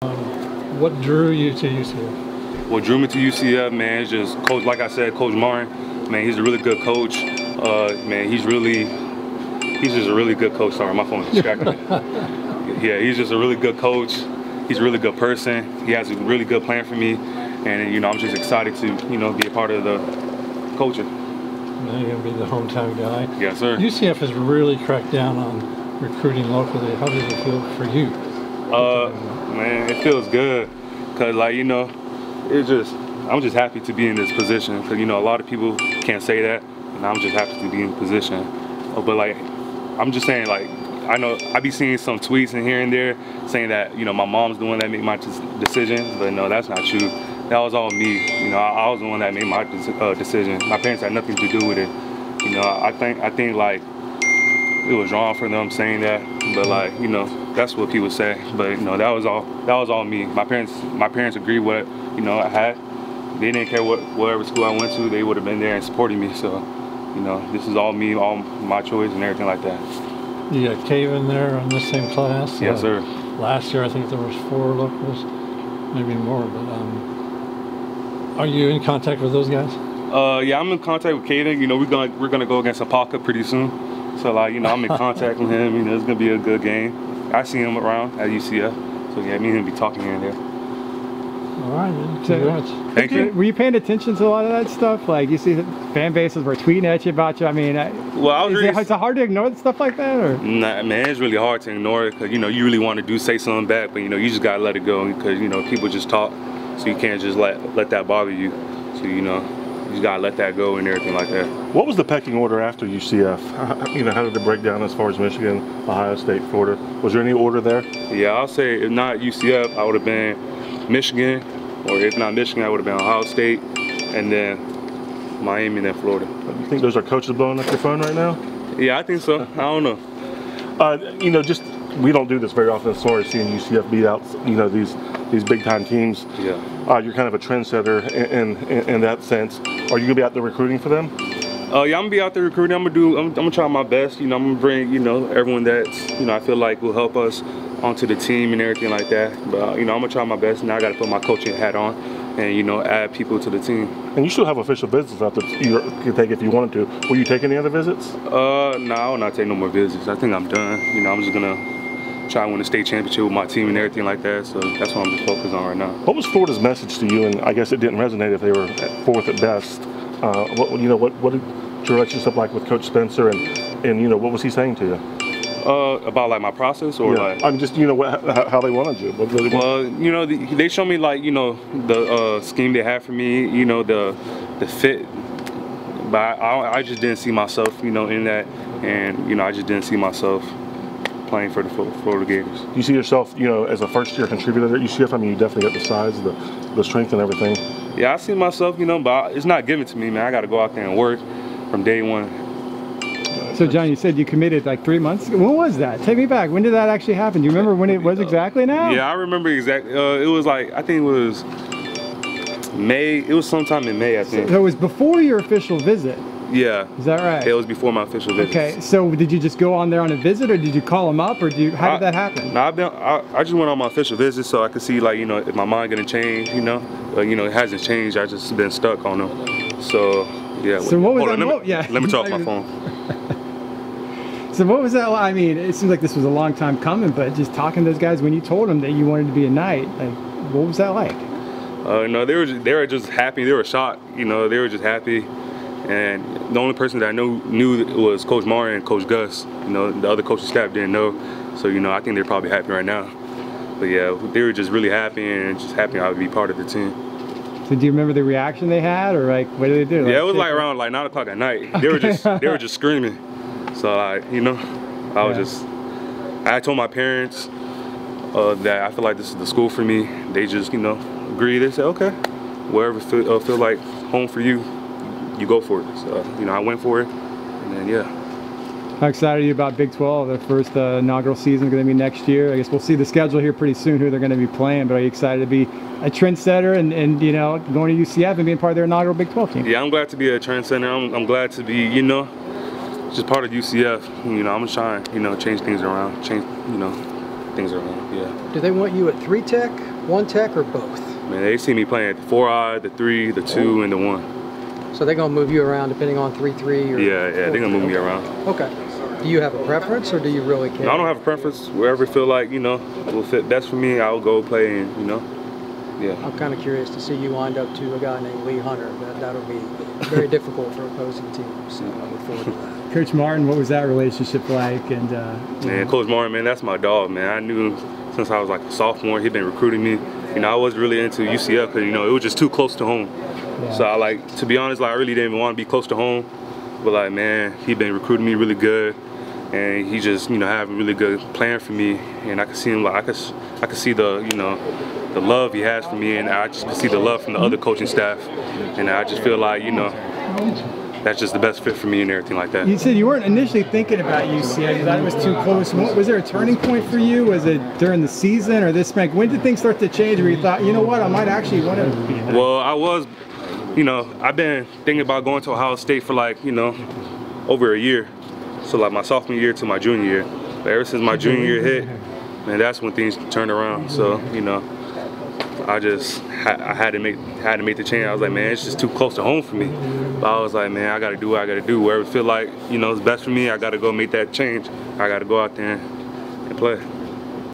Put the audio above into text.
What drew you to UCF? What drew me to UCF, man, is just coach. Like I said, Coach Martin. Man, he's a really good coach. Man, he's just a really good coach. Sorry, my phone is distracting me. Yeah, he's just a really good coach. He's a really good person. He has a really good plan for me, and I'm just excited to be a part of the coaching. Now you're gonna be the hometown guy. Yes, sir. UCF has really cracked down on recruiting locally. How does it feel for you? Man, it feels good, cause I'm just happy to be in this position, cause a lot of people can't say that, and I'm just happy to be in the position. But I'm just saying, I know I be seeing some tweets in here and there saying that my mom's the one that made my decision, but no, that's not true. That was all me. I was the one that made my decision. My parents had nothing to do with it. I think it was wrong for them saying that, but that's what people say. But that was all me. My parents agreed what I had. They didn't care whatever school I went to. They would have been there and supporting me. So this is all me, all my choice and everything like that. You got Cave in there in the same class. Yes, sir. Last year I think there was 4 locals, maybe more. But are you in contact with those guys? Yeah, I'm in contact with Caden. We're gonna go against Apaka pretty soon. So I'm in contact with him. It's gonna be a good game. I see him around at UCF. So yeah, me and him be talking here and there. All right, man. Congrats. Thank you. Were you paying attention to a lot of that stuff? Like you see the fan bases were tweeting at you about you. I mean, is it hard to ignore stuff like that, or? Nah, man, it's really hard to ignore it because you really want to say something back, but you just gotta let it go because people just talk, so you can't just let that bother you. So you just gotta let that go and everything like that. What was the pecking order after UCF? How did it break down as far as Michigan, Ohio State, Florida? Was there any order there? Yeah, I'll say if not UCF, I would have been Michigan, or if not Michigan, I would have been Ohio State, and then Miami, and then Florida. You think those are coaches blowing up your phone right now? Yeah, I think so. I don't know. We don't do this very often as far as seeing UCF beat out, these big time teams. Yeah. You're kind of a trendsetter in that sense. Are you gonna be out there recruiting for them? Yeah, I'm gonna be out there recruiting. I'm gonna try my best. I'm gonna bring everyone that's I feel like will help us onto the team and everything like that. But I'm gonna try my best. Now I got to put my coaching hat on and add people to the team. And you still have official visits out that you could take if you wanted to. Will you take any other visits? No, I will not take no more visits. I think I'm done. I'm just gonna try to win a state championship with my team and everything like that. So that's what I'm just focused on right now. What was Florida's message to you? And I guess it didn't resonate if they were at 4th at best. What did your relationship like with Coach Spencer, and what was he saying to you? About my process, or I'm just how they wanted you. Well, they showed me the scheme they had for me, the fit, but I just didn't see myself in that, and I just didn't see myself playing for the Florida Gators. Do you see yourself as a first-year contributor at UCF? I mean, you definitely got the size, the strength, and everything. Yeah, I see myself, but it's not given to me, man. I got to go out there and work from day one. So, John, you said you committed like 3 months ago. When was that? Take me back. When did that actually happen? Do you remember when it was exactly now? Yeah, I remember exactly. It was I think it was May. It was sometime in May, I think. So it was before your official visit? Yeah. Is that right? It was before my official visit. Okay, so did you just go on there on a visit, or did you call them up, or how did that happen? No, I just went on my official visit so I could see if my mind gonna change, it hasn't changed. I just been stuck on them. So yeah. So what was that? Let me turn off my phone. So what was that? I mean, it seems like this was a long time coming, but just talking to those guys when you told them that you wanted to be a Knight, what was that like? No, they were just happy. They were shocked. They were just happy. And the only person that I knew was Coach Martin and Coach Gus. The other coaching staff didn't know. So I think they're probably happy right now. But yeah, they were just really happy and just happy I would be part of the team. So do you remember the reaction they had, or what did they do? Yeah, it was around 9 o'clock at night. They were just screaming. So I told my parents that I feel like this is the school for me. They just agreed. They said, okay, wherever feel like home for you, you go for it. So I went for it, and then yeah. How excited are you about Big 12? The first inaugural season is going to be next year. I guess we'll see the schedule here pretty soon, who they're going to be playing. But are you excited to be a trendsetter and going to UCF and being part of their inaugural Big 12 team? Yeah, I'm glad to be a trendsetter. I'm glad to be just part of UCF. I'm gonna try and change things around, things around. Yeah. Do they want you at 3 tech, 1 tech, or both? Man, they see me playing at the 4-eye, the 3, the 2, and the 1. So they're gonna move you around depending on 3-3 or. Yeah, they're gonna move me around. Okay. Do you have a preference, or do you really care? No, I don't have a preference. Wherever I feel like, you know, will fit best for me, I'll go play, and, you know, yeah. I'm kind of curious to see you wind up to a guy named Lee Hunter. That'll be very difficult for opposing teams. So I look forward to that. Coach Martin, what was that relationship like? And Man, Coach Martin, man, that's my dog, man. I knew since I was like a sophomore, he'd been recruiting me. You know, I wasn't really into UCF because, you know, it was just too close to home. Yeah. So I to be honest, like, I really didn't even want to be close to home. But like, man, he'd been recruiting me really good. And he just, you know, had a really good plan for me. And I could see him, like, I could see the, you know, the love he has for me. And I just could see the love from the other coaching staff. And I just feel like, you know, that's just the best fit for me and everything like that. You said you weren't initially thinking about UCF. You thought it was too close. Was there a turning point for you? Was it during the season or this spring? When did things start to change where you thought, you know what, I might actually want to be in that? Well, I was, you know, I've been thinking about going to Ohio State for like, you know, over a year. So like my sophomore year to my junior year. But ever since my junior year hit, man, that's when things turned around. So, you know, I just had to make the change. I was like, man, it's just too close to home for me. But I was like, man, I got to do what I got to do. Wherever I feel like, you know, it's best for me, I got to go make that change. I got to go out there and play.